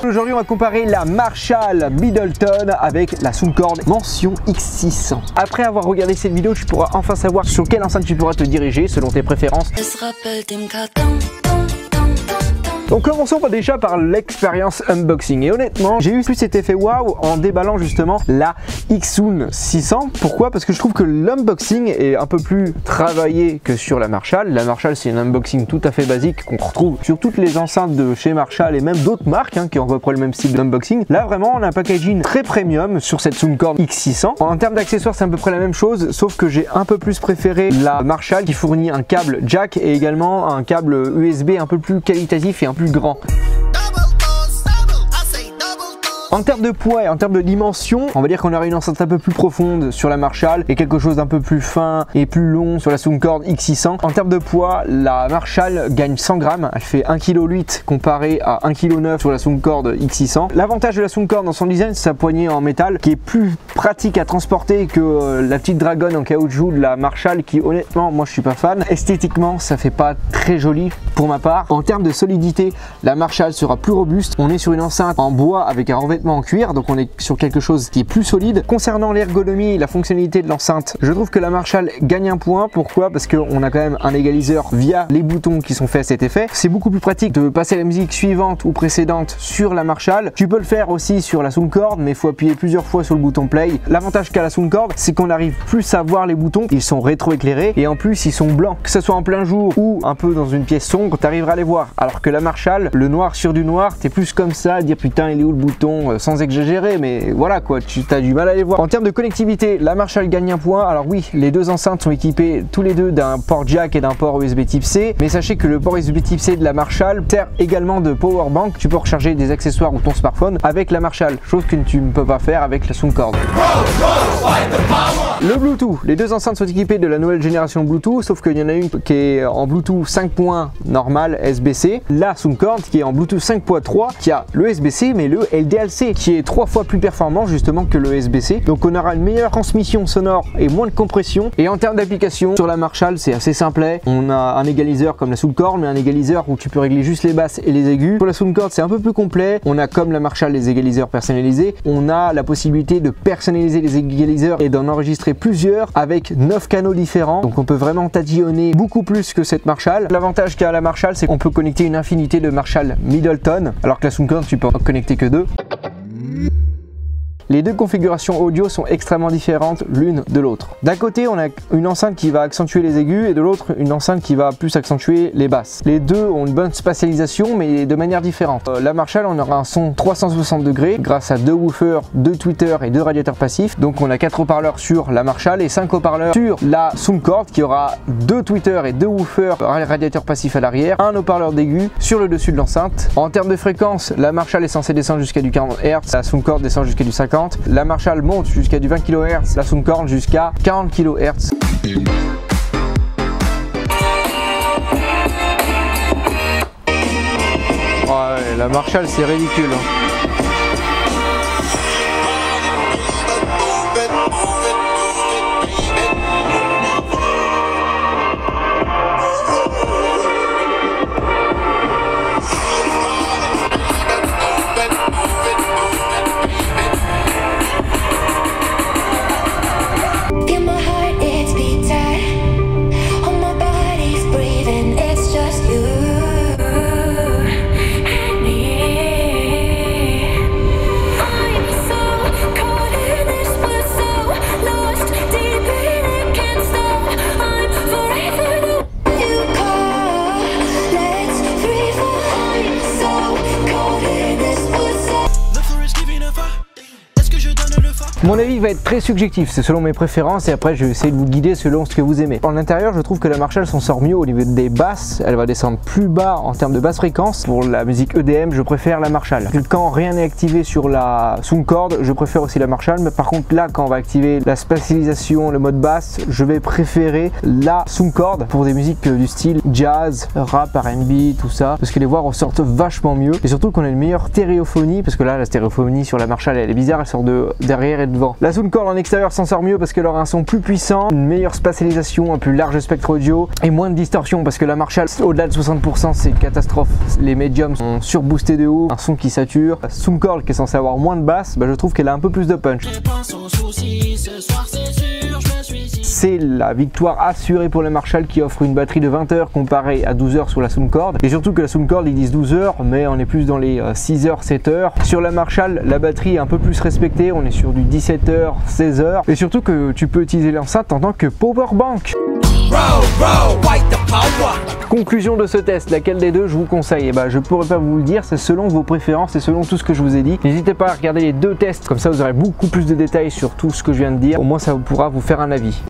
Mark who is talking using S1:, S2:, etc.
S1: Aujourd'hui on va comparer la Marshall Middleton avec la Soundcore Mention X600. Après avoir regardé cette vidéo, tu pourras enfin savoir sur quelle enceinte tu pourras te diriger selon tes préférences. Donc commençons déjà par l'expérience unboxing, et honnêtement j'ai eu plus cet effet waouh en déballant justement la Xsound 600. Pourquoi? Parce que je trouve que l'unboxing est un peu plus travaillé que sur la Marshall. La Marshall c'est un unboxing tout à fait basique qu'on retrouve sur toutes les enceintes de chez Marshall et même d'autres marques qui ont à peu près le même style d'unboxing. Là vraiment on a un packaging très premium sur cette Soundcore X600. En termes d'accessoires c'est à peu près la même chose, sauf que j'ai un peu plus préféré la Marshall qui fournit un câble jack et également un câble USB un peu plus qualitatif et un plus grand. En termes de poids et en termes de dimension, on va dire qu'on aura une enceinte un peu plus profonde sur la Marshall et quelque chose d'un peu plus fin et plus long sur la Soundcore X600. En termes de poids, la Marshall gagne 100 grammes, elle fait 1,8 kg comparé à 1,9 kg sur la Soundcore X600. L'avantage de la Soundcore dans son design, c'est sa poignée en métal qui est plus pratique à transporter que la petite Dragon en caoutchouc de la Marshall qui honnêtement, moi je suis pas fan. Esthétiquement, ça fait pas très joli pour ma part. En termes de solidité, la Marshall sera plus robuste. On est sur une enceinte en bois avec un revêtement en cuir, donc on est sur quelque chose qui est plus solide. Concernant l'ergonomie et la fonctionnalité de l'enceinte, je trouve que la Marshall gagne un point. Pourquoi? Parce qu'on a quand même un égaliseur via les boutons qui sont faits à cet effet. C'est beaucoup plus pratique de passer la musique suivante ou précédente sur la Marshall. Tu peux le faire aussi sur la Soundcore, mais il faut appuyer plusieurs fois sur le bouton play. L'avantage qu'a la Soundcore, c'est qu'on arrive plus à voir les boutons, ils sont rétroéclairés et en plus ils sont blancs. Que ce soit en plein jour ou un peu dans une pièce sombre, tu arriveras à les voir. Alors que la Marshall, le noir sur du noir, t'es plus comme ça, à dire putain il est où le bouton, sans exagérer, mais voilà quoi, tu as du mal à les voir. En termes de connectivité, la Marshall gagne un point. Alors oui, les deux enceintes sont équipées tous les deux d'un port jack et d'un port USB type C, mais sachez que le port USB type C de la Marshall sert également de power bank. Tu peux recharger des accessoires ou ton smartphone avec la Marshall, chose que tu ne peux pas faire avec la Soundcore. Le Bluetooth, les deux enceintes sont équipées de la nouvelle génération Bluetooth, sauf qu'il y en a une qui est en Bluetooth 5.1 normal SBC, la Soundcore qui est en Bluetooth 5.3 qui a le SBC mais le LDLC qui est 3 fois plus performant justement que le SBC. Donc on aura une meilleure transmission sonore et moins de compression. Et en termes d'application, sur la Marshall c'est assez simplet. On a un égaliseur comme la Soundcore, mais un égaliseur où tu peux régler juste les basses et les aigus. Pour la Soundcore c'est un peu plus complet. On a comme la Marshall les égaliseurs personnalisés. On a la possibilité de personnaliser les égaliseurs et d'en enregistrer plusieurs avec 9 canaux différents. Donc on peut vraiment tatillonner beaucoup plus que cette Marshall. L'avantage qu'a la Marshall, c'est qu'on peut connecter une infinité de Marshall Middleton, alors que la Soundcore tu peux en connecter que 2. Les deux configurations audio sont extrêmement différentes l'une de l'autre. D'un côté, on a une enceinte qui va accentuer les aigus et de l'autre, une enceinte qui va plus accentuer les basses. Les deux ont une bonne spatialisation mais de manière différente. La Marshall, on aura un son 360 degrés grâce à 2 woofers, 2 tweeters et 2 radiateurs passifs. Donc on a 4 haut-parleurs sur la Marshall et 5 haut-parleurs sur la Soundcore qui aura 2 tweeters et 2 woofers, radiateurs passifs à l'arrière, un haut-parleur d'aigu sur le dessus de l'enceinte. En termes de fréquence, la Marshall est censée descendre jusqu'à du 40 Hz, la Soundcore descend jusqu'à du 50. La Marshall monte jusqu'à du 20 kHz, la Soundcore jusqu'à 40 kHz. Ouais, la Marshall c'est ridicule. Mon avis va être très subjectif, c'est selon mes préférences et après je vais essayer de vous guider selon ce que vous aimez. En intérieur, je trouve que la Marshall s'en sort mieux au niveau des basses, elle va descendre plus bas en termes de basse fréquence. Pour la musique EDM, je préfère la Marshall. Quand rien n'est activé sur la Soundcore, je préfère aussi la Marshall, mais par contre là, quand on va activer la spatialisation, le mode basse, je vais préférer la Soundcore pour des musiques du style jazz, rap, R&B, tout ça, parce que les voix ressortent vachement mieux et surtout qu'on a une meilleure stéréophonie, parce que là, la stéréophonie sur la Marshall, elle est bizarre, elle sort de derrière et de devant. La Soundcore en extérieur s'en sort mieux parce qu'elle aura un son plus puissant, une meilleure spatialisation, un plus large spectre audio et moins de distorsion parce que la Marshall au-delà de 60% c'est une catastrophe. Les médiums sont surboostés de haut, un son qui sature. La Soundcore qui est censée avoir moins de basse, je trouve qu'elle a un peu plus de punch. C'est la victoire assurée pour la Marshall qui offre une batterie de 20 heures comparée à 12 heures sur la Soundcore. Et surtout que la Soundcore ils disent 12 heures mais on est plus dans les 6 heures, 7 heures. Sur la Marshall la batterie est un peu plus respectée, on est sur du 17 heures, 16 heures. Et surtout que tu peux utiliser l'enceinte en tant que powerbank. Conclusion de ce test, laquelle des deux je vous conseille? Je pourrais pas vous le dire, c'est selon vos préférences et selon tout ce que je vous ai dit. N'hésitez pas à regarder les deux tests, comme ça vous aurez beaucoup plus de détails sur tout ce que je viens de dire. Au moins ça pourra vous faire un avis.